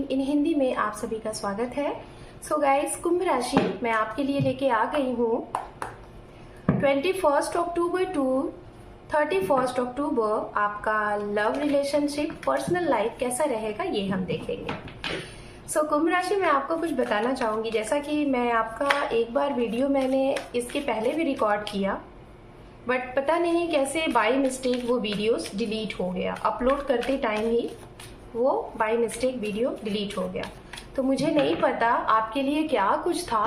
Reading in Hindi में आप सभी का स्वागत है। सो गाइस, कुंभ राशि मैं आपके लिए लेके आ गई हूँ 21 अक्टूबर टू 31 अक्टूबर। आपका लव रिलेशनशिप पर्सनल लाइफ कैसा रहेगा ये हम देखेंगे। सो कुंभ राशि मैं आपको कुछ बताना चाहूँगी। जैसा कि मैं आपका एक बार वीडियो मैंने इसके पहले भी रिकॉर्ड किया, बट पता नहीं कैसे बाय मिस्टेक वो वीडियोस डिलीट हो गया। अपलोड करते टाइम ही वो बाय मिस्टेक वीडियो डिलीट हो गया, तो मुझे नहीं पता आपके लिए क्या कुछ था।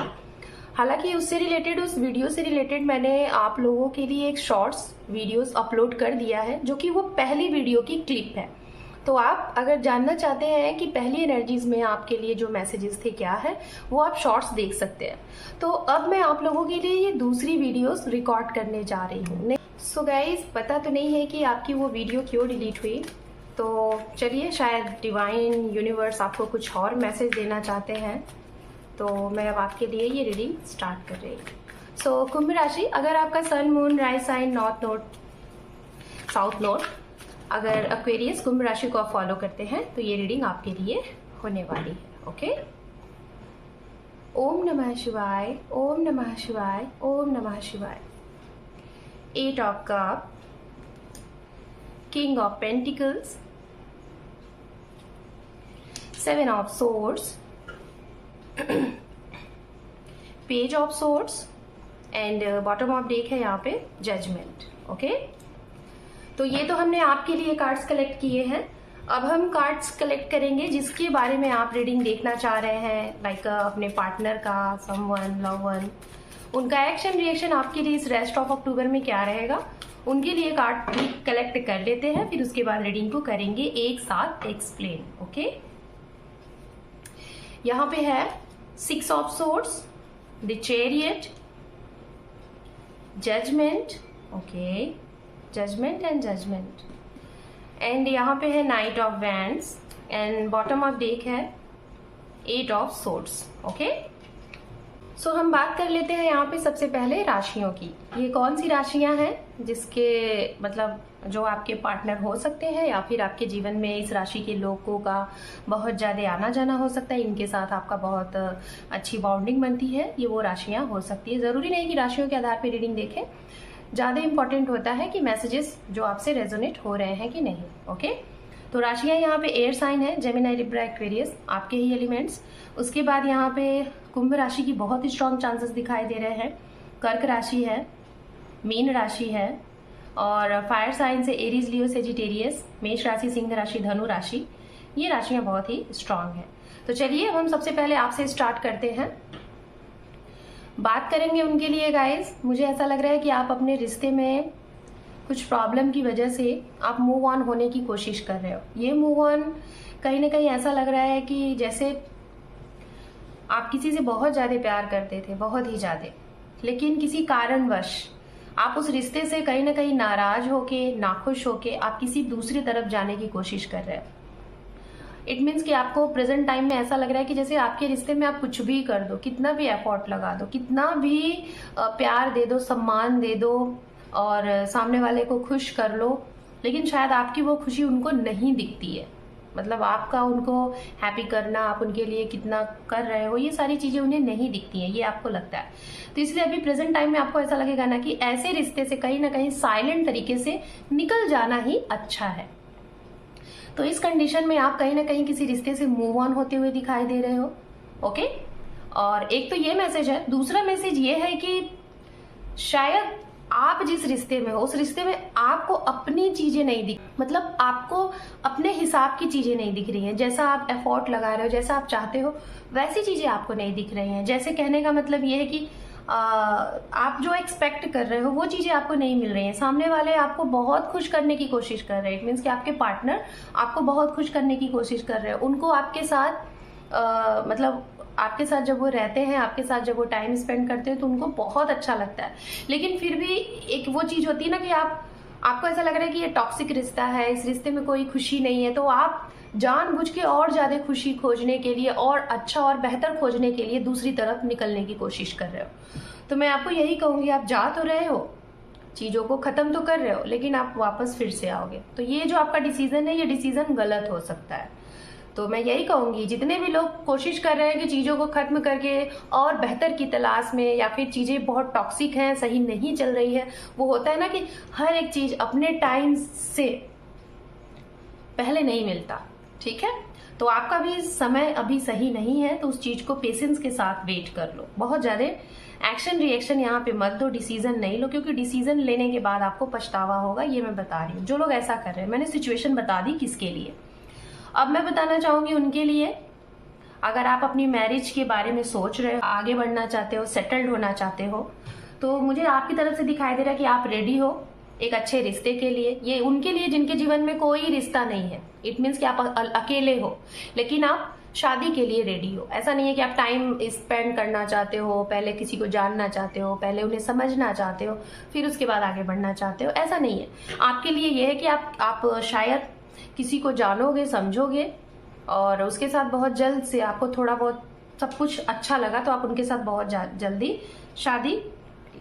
हालांकि उससे रिलेटेड, उस वीडियो से रिलेटेड मैंने आप लोगों के लिए एक शॉर्ट्स वीडियोस अपलोड कर दिया है, जो कि वो पहली वीडियो की क्लिप है। तो आप अगर जानना चाहते हैं कि पहली एनर्जीज में आपके लिए जो मैसेजेस थे क्या है, वो आप शॉर्ट्स देख सकते हैं। तो अब मैं आप लोगों के लिए ये दूसरी वीडियोस रिकॉर्ड करने जा रही हूँ। सो गाइज, पता तो नहीं है कि आपकी वो वीडियो क्यों डिलीट हुई, तो चलिए, शायद डिवाइन यूनिवर्स आपको कुछ और मैसेज देना चाहते हैं, तो मैं अब आपके लिए ये रीडिंग स्टार्ट कर रही हूँ। सो कुंभ राशि, अगर आपका sun, moon, rise sign, north node, south node अगर एक्वेरियस कुंभ राशि को आप फॉलो करते हैं तो ये रीडिंग आपके लिए होने वाली है। ओके, ओम नमः शिवाय, ओम नमः शिवाय, ओम नमः शिवाय। 8 of cup, king of pentacles, 7 of swords, page of swords and bottom of deck है यहाँ पे जजमेंट। ओके, तो ये तो हमने आपके लिए कार्ड्स कलेक्ट किए हैं। अब हम कार्ड्स कलेक्ट करेंगे जिसके बारे में आप रीडिंग देखना चाह रहे हैं, लाइक अपने पार्टनर का, समवन, लव वन, उनका एक्शन रिएक्शन आपके लिए इस रेस्ट ऑफ अक्टूबर में क्या रहेगा, उनके लिए कार्ड भी कलेक्ट कर लेते हैं। फिर उसके बाद रीडिंग को करेंगे एक साथ एक्सप्लेन। ओके, यहाँ पे है 6 of swords, the chariot, judgment. Okay, judgment and judgment, and यहाँ पे है knight of wands and bottom of deck है 8 ऑफ सोर्ड्स। ओके, सो हम बात कर लेते हैं यहाँ पे सबसे पहले राशियों की। ये कौन सी राशियां हैं जिसके मतलब जो आपके पार्टनर हो सकते हैं, या फिर आपके जीवन में इस राशि के लोगों का बहुत ज्यादा आना जाना हो सकता है, इनके साथ आपका बहुत अच्छी बॉन्डिंग बनती है, ये वो राशियां हो सकती है। जरूरी नहीं कि राशियों के आधार पर रीडिंग देखें, ज्यादा इंपॉर्टेंट होता है कि मैसेजेस जो आपसे रेजोनेट हो रहे हैं कि नहीं। ओके, तो राशियां यहाँ पे एयर साइन है, जेमिनी, लिब्रा, एक्वेरियस, आपके ही एलिमेंट्स। उसके बाद यहाँ पे कुंभ राशि की बहुत ही स्ट्रॉन्ग चांसेस दिखाई दे रहे हैं। कर्क राशि है, मीन राशि है, और फायर साइन से एरीज, लियो, सेजिटेरियस, मेष राशि, सिंह राशि, धनु राशि, ये राशियां बहुत ही स्ट्रांग है। तो चलिए हम सबसे पहले आपसे स्टार्ट करते हैं, बात करेंगे उनके लिए। गाइस, मुझे ऐसा लग रहा है कि आप अपने रिश्ते में कुछ प्रॉब्लम की वजह से आप मूव ऑन होने की कोशिश कर रहे हो। ये मूव ऑन कहीं ना कहीं ऐसा लग रहा है कि जैसे आप किसी से बहुत ज्यादा प्यार करते थे, बहुत ही ज्यादा, लेकिन किसी कारणवश आप उस रिश्ते से कहीं ना कहीं नाराज होके, नाखुश होके आप किसी दूसरी तरफ जाने की कोशिश कर रहे हो। इट मीन्स कि आपको प्रेजेंट टाइम में ऐसा लग रहा है कि जैसे आपके रिश्ते में आप कुछ भी कर दो, कितना भी एफर्ट लगा दो, कितना भी प्यार दे दो, सम्मान दे दो और सामने वाले को खुश कर लो, लेकिन शायद आपकी वो खुशी उनको नहीं दिखती है। मतलब आपका उनको हैप्पी करना, आप उनके लिए कितना कर रहे हो, ये सारी चीजें उन्हें नहीं दिखती हैं, ये आपको लगता है। तो इसलिए अभी प्रेजेंट टाइम में आपको ऐसा लगेगा ना कि ऐसे रिश्ते से कहीं ना कहीं साइलेंट तरीके से निकल जाना ही अच्छा है। तो इस कंडीशन में आप कहीं ना कहीं किसी रिश्ते से मूव ऑन होते हुए दिखाई दे रहे हो। ओके, और एक तो ये मैसेज है। दूसरा मैसेज ये है कि शायद आप जिस रिश्ते में हो, उस रिश्ते में आपको अपनी चीजें नहीं दिख, मतलब आपको अपने हिसाब की चीजें नहीं दिख रही हैं। जैसा आप एफर्ट लगा रहे हो, जैसा आप चाहते हो, वैसी चीजें आपको नहीं दिख रही हैं। जैसे कहने का मतलब ये है कि आप जो एक्सपेक्ट कर रहे हो वो चीजें आपको नहीं मिल रही हैं। सामने वाले आपको बहुत खुश करने की कोशिश कर रहे हैं। इट मीन्स कि आपके पार्टनर आपको बहुत खुश करने की कोशिश कर रहे हैं। उनको आपके साथ मतलब आपके साथ जब वो रहते हैं, आपके साथ जब वो टाइम स्पेंड करते हैं, तो उनको बहुत अच्छा लगता है। लेकिन फिर भी एक वो चीज होती है ना कि आपको ऐसा लग रहा है कि ये टॉक्सिक रिश्ता है, इस रिश्ते में कोई खुशी नहीं है, तो आप जानबूझ के और ज्यादा खुशी खोजने के लिए और अच्छा और बेहतर खोजने के लिए दूसरी तरफ निकलने की कोशिश कर रहे हो। तो मैं आपको यही कहूंगी, आप जा तो रहे हो, चीजों को खत्म तो कर रहे हो, लेकिन आप वापस फिर से आओगे। तो ये जो आपका डिसीजन है, ये डिसीजन गलत हो सकता है। तो मैं यही कहूंगी, जितने भी लोग कोशिश कर रहे हैं कि चीजों को खत्म करके और बेहतर की तलाश में, या फिर चीजें बहुत टॉक्सिक हैं, सही नहीं चल रही है, वो होता है ना कि हर एक चीज अपने टाइम से पहले नहीं मिलता, ठीक है। तो आपका भी समय अभी सही नहीं है, तो उस चीज को पेशेंस के साथ वेट कर लो। बहुत ज्यादा एक्शन रिएक्शन यहाँ पे मत दो, डिसीजन नहीं लो, क्योंकि डिसीजन लेने के बाद आपको पछतावा होगा, ये मैं बता रही हूँ। जो लोग ऐसा कर रहे हैं, मैंने सिचुएशन बता दी किसके लिए। अब मैं बताना चाहूंगी उनके लिए, अगर आप अपनी मैरिज के बारे में सोच रहे हो, आगे बढ़ना चाहते हो, सेटल्ड होना चाहते हो, तो मुझे आपकी तरफ से दिखाई दे रहा है कि आप रेडी हो एक अच्छे रिश्ते के लिए। ये उनके लिए जिनके जीवन में कोई रिश्ता नहीं है। इट मीन्स कि आप अकेले हो, लेकिन आप शादी के लिए रेडी हो। ऐसा नहीं है कि आप टाइम स्पेंड करना चाहते हो, पहले किसी को जानना चाहते हो, पहले उन्हें समझना चाहते हो, फिर उसके बाद आगे बढ़ना चाहते हो। ऐसा नहीं है। आपके लिए यह है कि आप शायद किसी को जानोगे, समझोगे, और उसके साथ बहुत जल्द से आपको थोड़ा बहुत सब कुछ अच्छा लगा, तो आप उनके साथ बहुत जल्दी शादी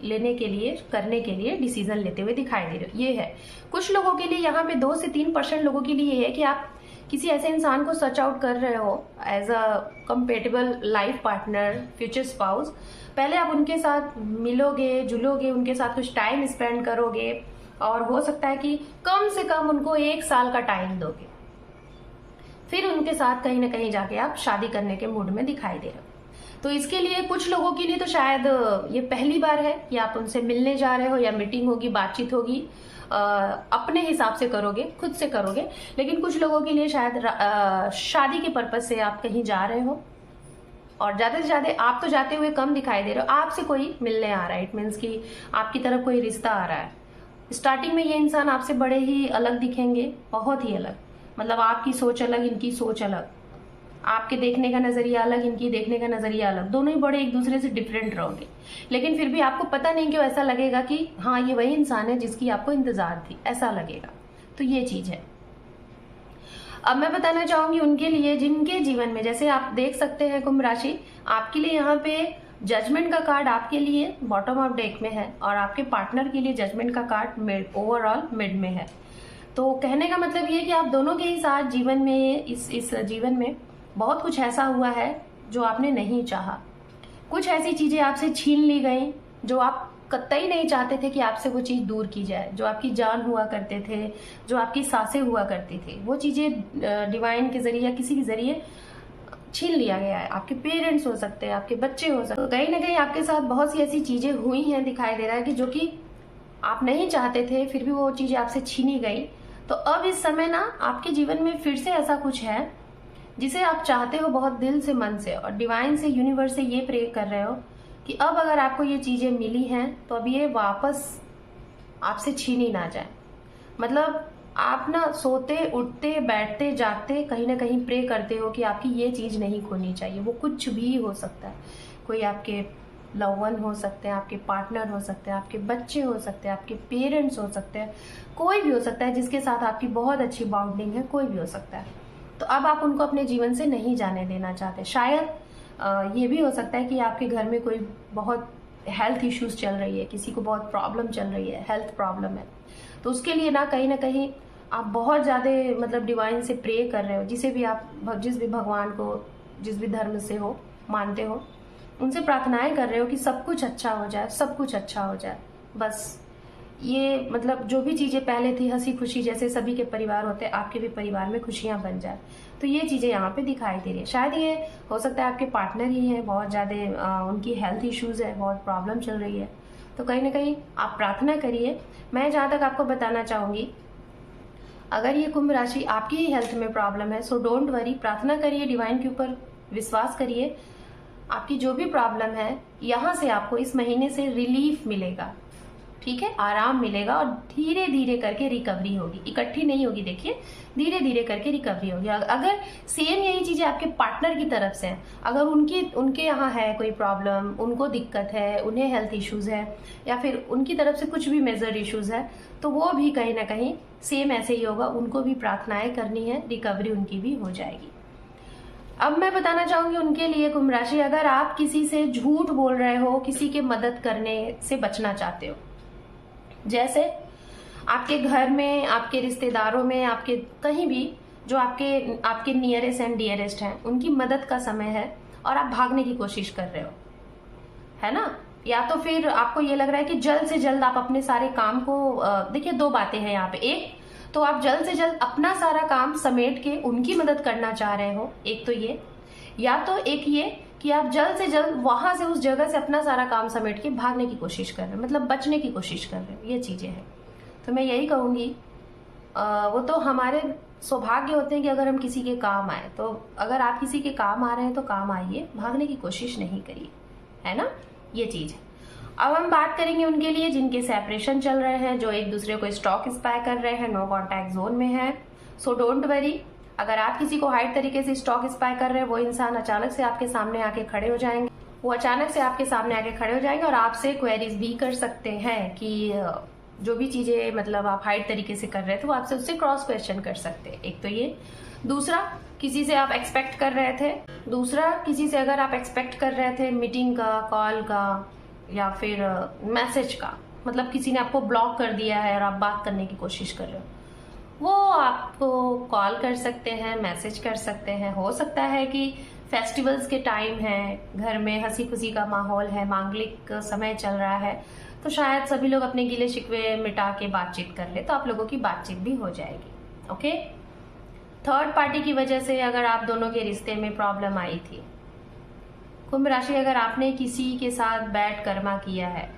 लेने के लिए, करने के लिए डिसीजन लेते हुए दिखाई दे रहे हो। ये है कुछ लोगों के लिए। यहाँ पे 2 से 3% लोगों के लिए ये है कि आप किसी ऐसे इंसान को सर्च आउट कर रहे हो as a compatible life partner, future spouse. पहले आप उनके साथ मिलोगे, जुलोगे, उनके साथ कुछ टाइम स्पेंड करोगे, और हो सकता है कि कम से कम उनको 1 साल का टाइम दोगे, फिर उनके साथ कहीं ना कहीं जाके आप शादी करने के मूड में दिखाई दे रहे हो। तो इसके लिए कुछ लोगों के लिए तो शायद ये पहली बार है कि आप उनसे मिलने जा रहे हो, या मीटिंग होगी, बातचीत होगी, अपने हिसाब से करोगे, खुद से करोगे। लेकिन कुछ लोगों के लिए शायद शादी के पर्पज से आप कहीं जा रहे हो, और ज्यादा से ज्यादा आप तो जाते हुए कम दिखाई दे रहे हो, आपसे कोई मिलने आ रहा है। इट मीन्स कि आपकी तरफ कोई रिश्ता आ रहा है। स्टार्टिंग में ये इंसान आपसे बड़े ही अलग दिखेंगे, बहुत ही अलग। मतलब आपकी सोच अलग, इनकी सोच अलग, आपके देखने का नजरिया अलग, इनकी देखने का नजरिया अलग, दोनों ही बड़े एक दूसरे से डिफरेंट रहोगे। लेकिन फिर भी आपको पता नहीं क्यों ऐसा लगेगा कि हाँ, ये वही इंसान है जिसकी आपको इंतजार थी, ऐसा लगेगा। तो ये चीज है। अब मैं बताना चाहूंगी उनके लिए जिनके जीवन में, जैसे आप देख सकते हैं कुंभ राशि, आपके लिए यहाँ पे जजमेंट का कार्ड आपके लिए बॉटम ऑफ डेक में है, और आपके पार्टनर के लिए जजमेंट का कार्ड मिड, ओवरऑल मिड में है। तो कहने का मतलब ये है कि आप दोनों के ही साथ जीवन में, इस जीवन में बहुत कुछ ऐसा हुआ है जो आपने नहीं चाहा। कुछ ऐसी चीजें आपसे छीन ली गई जो आप कतई नहीं चाहते थे कि आपसे वो चीज दूर की जाए। जो आपकी जान हुआ करते थे, जो आपकी सांसें हुआ करती थी, वो चीजें डिवाइन के जरिए या किसी के जरिए छीन लिया गया है। आपके पेरेंट्स हो सकते हैं, आपके बच्चे हो सकते हैं। कहीं ना कहीं आपके साथ बहुत सी ऐसी चीजें हुई हैं, दिखाई दे रहा है कि जो कि आप नहीं चाहते थे, फिर भी वो चीजें आपसे छीनी गई। तो अब इस समय ना आपके जीवन में फिर से ऐसा कुछ है जिसे आप चाहते हो बहुत दिल से, मन से, और डिवाइन से, यूनिवर्स से ये प्रे कर रहे हो कि अब अगर आपको ये चीजें मिली हैं तो अब ये वापस आपसे छीनी ना जाए। मतलब आप ना सोते, उठते, बैठते, जागते कहीं ना कहीं प्रे करते हो कि आपकी ये चीज नहीं खोनी चाहिए। वो कुछ भी हो सकता है, कोई आपके लव वन हो सकते हैं, आपके पार्टनर हो सकते हैं, आपके बच्चे हो सकते हैं, आपके पेरेंट्स हो सकते हैं, कोई भी हो सकता है जिसके साथ आपकी बहुत अच्छी बॉन्डिंग है, कोई भी हो सकता है। तो अब आप उनको अपने जीवन से नहीं जाने देना चाहते। शायद ये भी हो सकता है कि आपके घर में कोई बहुत हेल्थ इश्यूज चल रही है, किसी को बहुत प्रॉब्लम चल रही है, हेल्थ प्रॉब्लम है। तो उसके लिए ना कहीं आप बहुत ज़्यादा मतलब डिवाइन से प्रे कर रहे हो, जिसे भी आप, जिस भी भगवान को, जिस भी धर्म से हो, मानते हो, उनसे प्रार्थनाएं कर रहे हो कि सब कुछ अच्छा हो जाए, सब कुछ अच्छा हो जाए। बस ये मतलब जो भी चीजें पहले थी हंसी खुशी, जैसे सभी के परिवार होते हैं, आपके भी परिवार में खुशियां बन जाए। तो ये चीजें यहाँ पे दिखाई दे रही है। शायद ये हो सकता है आपके पार्टनर ही हैं, बहुत ज्यादा उनकी हेल्थ इश्यूज है, बहुत प्रॉब्लम चल रही है। तो कहीं ना कहीं आप प्रार्थना करिए। मैं जहाँ तक आपको बताना चाहूंगी, अगर ये कुंभ राशि आपकी ही हेल्थ में प्रॉब्लम है, सो डोंट वरी, प्रार्थना करिए, डिवाइन के ऊपर विश्वास करिए। आपकी जो भी प्रॉब्लम है, यहाँ से आपको इस महीने से रिलीफ मिलेगा, ठीक है, आराम मिलेगा, और धीरे धीरे करके रिकवरी होगी। इकट्ठी नहीं होगी, देखिए धीरे धीरे करके रिकवरी होगी। अगर सेम यही चीजें आपके पार्टनर की तरफ से हैं, अगर उनके यहाँ है कोई प्रॉब्लम, उनको दिक्कत है, उन्हें हेल्थ इश्यूज है, या फिर उनकी तरफ से कुछ भी मेजर इश्यूज है, तो वो भी कहीं ना कहीं सेम ऐसे ही होगा। उनको भी प्रार्थनाएं करनी है, रिकवरी उनकी भी हो जाएगी। अब मैं बताना चाहूंगी उनके लिए कुंभ राशि, अगर आप किसी से झूठ बोल रहे हो, किसी के मदद करने से बचना चाहते हो, जैसे आपके घर में, आपके रिश्तेदारों में, आपके कहीं भी जो आपके आपके नियरेस्ट एंड डियरेस्ट हैं उनकी मदद का समय है और आप भागने की कोशिश कर रहे हो, है ना। या तो फिर आपको ये लग रहा है कि जल्द से जल्द आप अपने सारे काम को देखिए, दो बातें हैं यहाँ पे। एक तो आप जल्द से जल्द अपना सारा काम समेट के उनकी मदद करना चाह रहे हो, एक तो ये, या तो एक ये कि आप जल्द से जल्द वहां से उस जगह से अपना सारा काम समेट के भागने की कोशिश कर रहे हो, मतलब बचने की कोशिश कर रहे हो। ये चीजें हैं। तो मैं यही कहूंगी, वो तो हमारे सौभाग्य होते हैं कि अगर हम किसी के काम आए, तो अगर आप किसी के काम आ रहे हैं तो काम आइए, भागने की कोशिश नहीं करिए, है ना। ये चीज है। अब हम बात करेंगे उनके लिए जिनके सेपरेशन चल रहे हैं, जो एक दूसरे को स्टॉक स्पाई कर रहे हैं, नो कॉन्टैक्ट जोन में है। सो डोंट वरी, अगर आप किसी को हाइड तरीके से स्टॉक स्पाई कर रहे हैं, वो इंसान अचानक से आपके सामने आके खड़े हो जाएंगे। वो अचानक से आपके सामने आके खड़े हो जाएंगे और आपसे क्वेरीज भी कर सकते हैं कि जो भी चीजें मतलब आप हाइड तरीके से कर रहे थे वो आपसे उससे क्रॉस क्वेश्चन कर सकते हैं। एक तो ये। दूसरा, किसी से आप एक्सपेक्ट कर रहे थे, अगर आप एक्सपेक्ट कर रहे थे मीटिंग का, कॉल का या फिर मैसेज का, मतलब किसी ने आपको ब्लॉक कर दिया है और आप बात करने की कोशिश कर रहे हो, वो आपको कॉल कर सकते हैं, मैसेज कर सकते हैं। हो सकता है कि फेस्टिवल्स के टाइम है, घर में हंसी खुशी का माहौल है, मांगलिक समय चल रहा है, तो शायद सभी लोग अपने गिले शिकवे मिटा के बातचीत कर ले, तो आप लोगों की बातचीत भी हो जाएगी। ओके। थर्ड पार्टी की वजह से अगर आप दोनों के रिश्ते में प्रॉब्लम आई थी, कुंभ राशि, अगर आपने किसी के साथ बैड कर्मा किया है,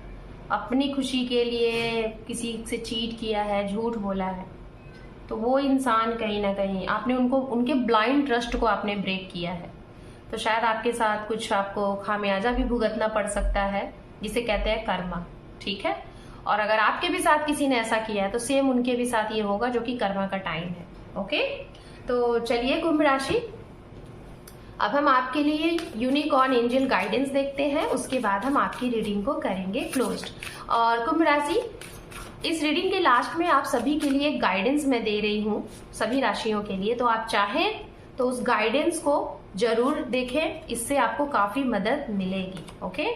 अपनी खुशी के लिए किसी से चीट किया है, झूठ बोला है, तो वो इंसान कहीं ना कहीं आपने उनके ब्लाइंड ट्रस्ट को आपने ब्रेक किया है, तो शायद आपके साथ कुछ आपको खामियाजा भी भुगतना पड़ सकता है, जिसे कहते हैं कर्मा। ठीक है। और अगर आपके भी साथ किसी ने ऐसा किया है तो सेम उनके भी साथ ये होगा, जो कि कर्मा का टाइम है। ओके। तो चलिए कुंभ राशि, अब हम आपके लिए यूनिकॉर्न एंजल गाइडेंस देखते हैं, उसके बाद हम आपकी रीडिंग को करेंगे क्लोज्ड। और कुंभ राशि, इस रीडिंग के लास्ट में आप सभी के लिए गाइडेंस मैं दे रही हूँ, सभी राशियों के लिए। तो आप चाहें तो उस गाइडेंस को जरूर देखें, इससे आपको काफी मदद मिलेगी। ओके।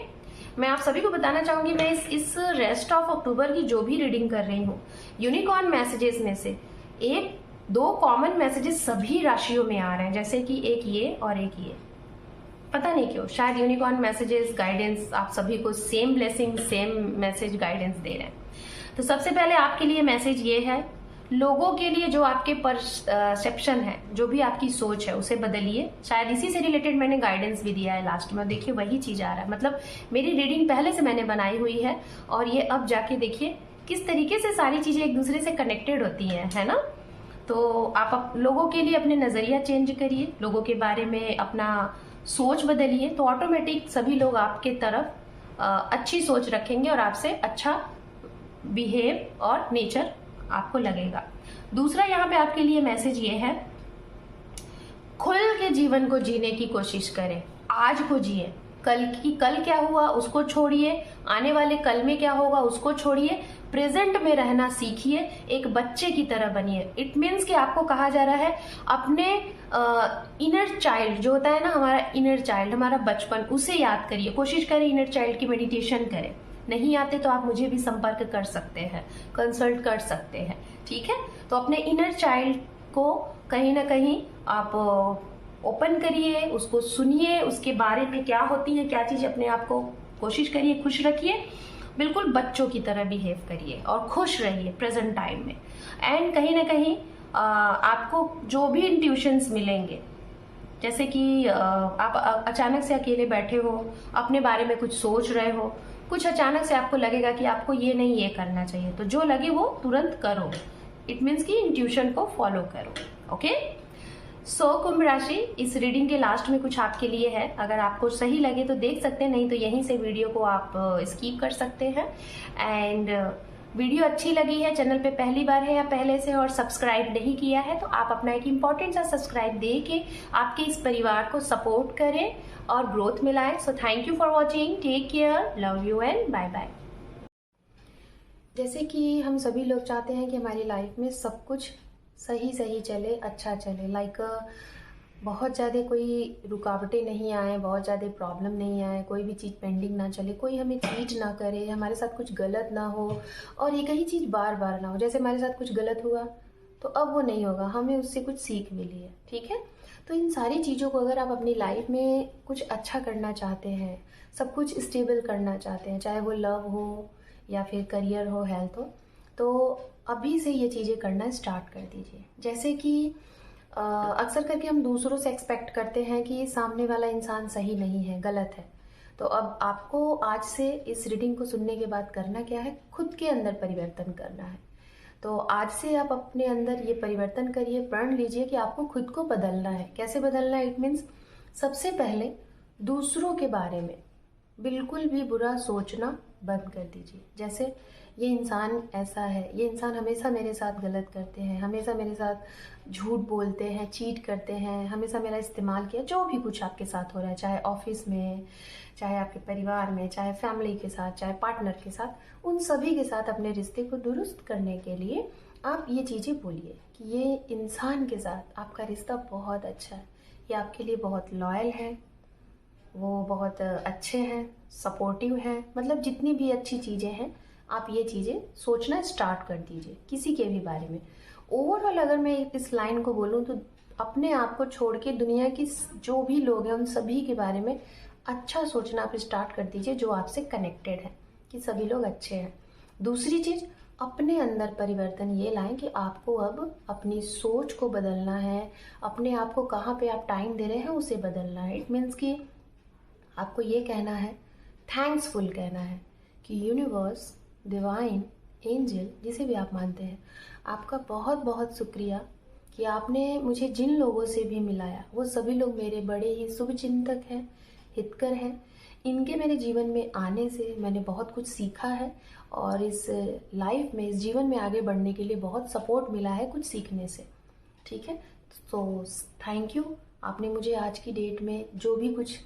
मैं आप सभी को बताना चाहूंगी, मैं इस रेस्ट ऑफ अक्टूबर की जो भी रीडिंग कर रही हूँ, यूनिकॉर्न मैसेजेस में से एक दो कॉमन मैसेजेस सभी राशियों में आ रहे हैं, जैसे कि एक ये और एक ये। पता नहीं क्यों, शायद यूनिकॉर्न मैसेजेस गाइडेंस आप सभी को same blessing, same message guidance दे रहे हैं। तो सबसे पहले आपके लिए मैसेज ये है, लोगों के लिए जो आपके परसेप्शन है, जो भी आपकी सोच है, उसे बदलिए। शायद इसी से रिलेटेड मैंने गाइडेंस भी दिया है लास्ट में, देखिए वही चीज आ रहा है। मतलब मेरी रीडिंग पहले से मैंने बनाई हुई है और ये अब जाके देखिए किस तरीके से सारी चीजें एक दूसरे से कनेक्टेड होती हैं, है ना। तो आप लोगों के लिए अपने नजरिया चेंज करिए, लोगों के बारे में अपना सोच बदलिए, तो ऑटोमेटिक सभी लोग आपके तरफ अच्छी सोच रखेंगे और आपसे अच्छा बिहेव और नेचर आपको लगेगा। दूसरा यहाँ पे आपके लिए मैसेज ये है, खुल के जीवन को जीने की कोशिश करें, आज को जिए। कल क्या हुआ उसको छोड़िए, आने वाले कल में क्या होगा उसको छोड़िए, प्रेजेंट में रहना सीखिए, एक बच्चे की तरह बनिए। इट मीन्स कि आपको कहा जा रहा है अपने इनर चाइल्ड जो होता है ना, हमारा इनर चाइल्ड, हमारा बचपन, उसे याद करिए, कोशिश करें इनर चाइल्ड की मेडिटेशन करें। नहीं आते तो आप मुझे भी संपर्क कर सकते हैं, कंसल्ट कर सकते हैं। ठीक है। तो अपने इनर चाइल्ड को कहीं ना कहीं आप ओपन करिए, उसको सुनिए, उसके बारे में क्या होती है क्या चीज, अपने आप को कोशिश करिए खुश रखिए, बिल्कुल बच्चों की तरह बिहेव करिए और खुश रहिए प्रेजेंट टाइम में। एंड कहीं ना कहीं आपको जो भी इंट्यूशंस मिलेंगे, जैसे कि आप अचानक से अकेले बैठे हो, अपने बारे में कुछ सोच रहे हो, कुछ अचानक से आपको लगेगा कि आपको ये नहीं ये करना चाहिए, तो जो लगे वो तुरंत करो। इट मीन्स कि इंट्यूशन को फॉलो करो। ओके। सो कुंभ राशि, इस रीडिंग के लास्ट में कुछ आपके लिए है, अगर आपको सही लगे तो देख सकते हैं, नहीं तो यहीं से वीडियो को आप स्किप कर सकते हैं। एंड वीडियो अच्छी लगी है, चैनल पे पहली बार है या पहले से और सब्सक्राइब नहीं किया है, तो आप अपना एक इम्पॉर्टेंट सा सब्सक्राइब दे के आपके इस परिवार को सपोर्ट करें और ग्रोथ में लाएं। So thank you for watching, take care, love you and bye bye. जैसे कि हम सभी लोग चाहते हैं कि हमारी लाइफ में सब कुछ सही सही चले, अच्छा चले, लाइक बहुत ज़्यादा कोई रुकावटें नहीं आए, बहुत ज़्यादा प्रॉब्लम नहीं आए, कोई भी चीज़ पेंडिंग ना चले, कोई हमें चीट ना करे, हमारे साथ कुछ गलत ना हो और एक ही चीज़ बार बार ना हो। जैसे हमारे साथ कुछ गलत हुआ तो अब वो नहीं होगा, हमें उससे कुछ सीख मिली है। ठीक है, तो इन सारी चीज़ों को अगर आप अपनी लाइफ में कुछ अच्छा करना चाहते हैं, सब कुछ स्टेबल करना चाहते हैं, चाहे वो लव हो या फिर करियर हो, हेल्थ हो, तो अभी से ये चीज़ें करना स्टार्ट कर दीजिए। जैसे कि अक्सर करके हम दूसरों से एक्सपेक्ट करते हैं कि सामने वाला इंसान सही नहीं है, गलत है। तो अब आपको आज से इस रीडिंग को सुनने के बाद करना क्या है, खुद के अंदर परिवर्तन करना है। तो आज से आप अपने अंदर ये परिवर्तन करिए, प्रण लीजिए कि आपको खुद को बदलना है। कैसे बदलना है? इट मीन्स सबसे पहले दूसरों के बारे में बिल्कुल भी बुरा सोचना बंद कर दीजिए। जैसे ये इंसान ऐसा है, ये इंसान हमेशा मेरे साथ गलत करते हैं, हमेशा मेरे साथ झूठ बोलते हैं, चीट करते हैं, हमेशा मेरा इस्तेमाल किया। जो भी कुछ आपके साथ हो रहा है, चाहे ऑफिस में, चाहे आपके परिवार में, चाहे फैमिली के साथ, चाहे पार्टनर के साथ, उन सभी के साथ अपने रिश्ते को दुरुस्त करने के लिए आप ये चीज़ें बोलिए कि ये इंसान के साथ आपका रिश्ता बहुत अच्छा है, ये आपके लिए बहुत लॉयल है, वो बहुत अच्छे हैं, सपोर्टिव हैं, मतलब जितनी भी अच्छी चीज़ें हैं आप ये चीज़ें सोचना स्टार्ट कर दीजिए किसी के भी बारे में। ओवरऑल अगर मैं इस लाइन को बोलूँ तो अपने आप को छोड़ के दुनिया की जो भी लोग हैं उन सभी के बारे में अच्छा सोचना आप स्टार्ट कर दीजिए, जो आपसे कनेक्टेड है, कि सभी लोग अच्छे हैं। दूसरी चीज़, अपने अंदर परिवर्तन ये लाएं कि आपको अब अपनी सोच को बदलना है, अपने आप को कहाँ पे आप टाइम दे रहे हैं उसे बदलना है। इट मीन्स कि आपको ये कहना है, थैंक्सफुल कहना है कि यूनिवर्स, डिवाइन, एंजल, जिसे भी आप मानते हैं, आपका बहुत बहुत शुक्रिया कि आपने मुझे जिन लोगों से भी मिलाया वो सभी लोग मेरे बड़े ही शुभचिंतक हैं, हितकर हैं। इनके मेरे जीवन में आने से मैंने बहुत कुछ सीखा है और इस लाइफ में, इस जीवन में आगे बढ़ने के लिए बहुत सपोर्ट मिला है कुछ सीखने से। ठीक है, तो थैंक यू, आपने मुझे आज की डेट में जो भी कुछ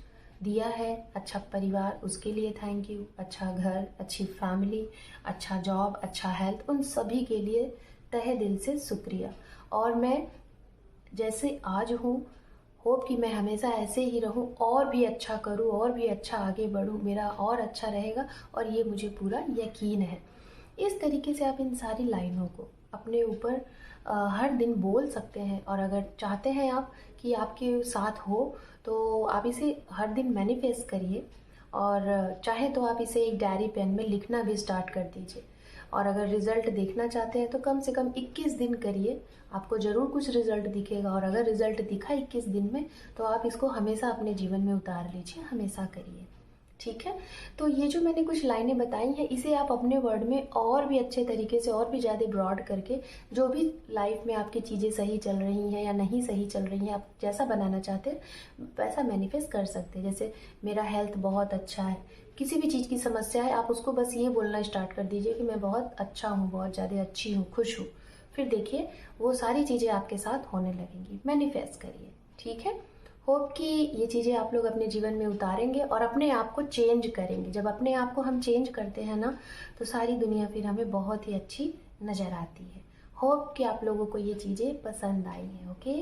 दिया है, अच्छा परिवार, उसके लिए थैंक यू, अच्छा घर, अच्छी फैमिली, अच्छा जॉब, अच्छा हेल्थ, उन सभी के लिए तहे दिल से शुक्रिया। और मैं जैसे आज हूँ, होप कि मैं हमेशा ऐसे ही रहूँ, और भी अच्छा करूँ, और भी अच्छा आगे बढ़ूँ, मेरा और अच्छा रहेगा, और ये मुझे पूरा यकीन है। इस तरीके से आप इन सारी लाइनों को अपने ऊपर हर दिन बोल सकते हैं। और अगर चाहते हैं आप कि आपके साथ हो तो आप इसे हर दिन मैनिफेस्ट करिए, और चाहे तो आप इसे एक डायरी पेन में लिखना भी स्टार्ट कर दीजिए। और अगर रिज़ल्ट देखना चाहते हैं तो कम से कम 21 दिन करिए, आपको ज़रूर कुछ रिज़ल्ट दिखेगा। और अगर रिज़ल्ट दिखा 21 दिन में तो आप इसको हमेशा अपने जीवन में उतार लीजिए, हमेशा करिए। ठीक है, तो ये जो मैंने कुछ लाइनें बताई हैं, इसे आप अपने वर्ड में और भी अच्छे तरीके से, और भी ज़्यादा ब्रॉड करके, जो भी लाइफ में आपकी चीज़ें सही चल रही हैं या नहीं सही चल रही हैं, आप जैसा बनाना चाहते हैं वैसा मैनिफेस्ट कर सकते हैं। जैसे मेरा हेल्थ बहुत अच्छा है, किसी भी चीज़ की समस्या है, आप उसको बस ये बोलना स्टार्ट कर दीजिए कि मैं बहुत अच्छा हूँ, बहुत ज़्यादा अच्छी हूँ, खुश हूँ। फिर देखिए वो सारी चीज़ें आपके साथ होने लगेंगी। मैनिफेस्ट करिए। ठीक है, होप कि ये चीज़ें आप लोग अपने जीवन में उतारेंगे और अपने आप को चेंज करेंगे। जब अपने आप को हम चेंज करते हैं ना, तो सारी दुनिया फिर हमें बहुत ही अच्छी नज़र आती है। होप कि आप लोगों को ये चीज़ें पसंद आई हैं। ओके।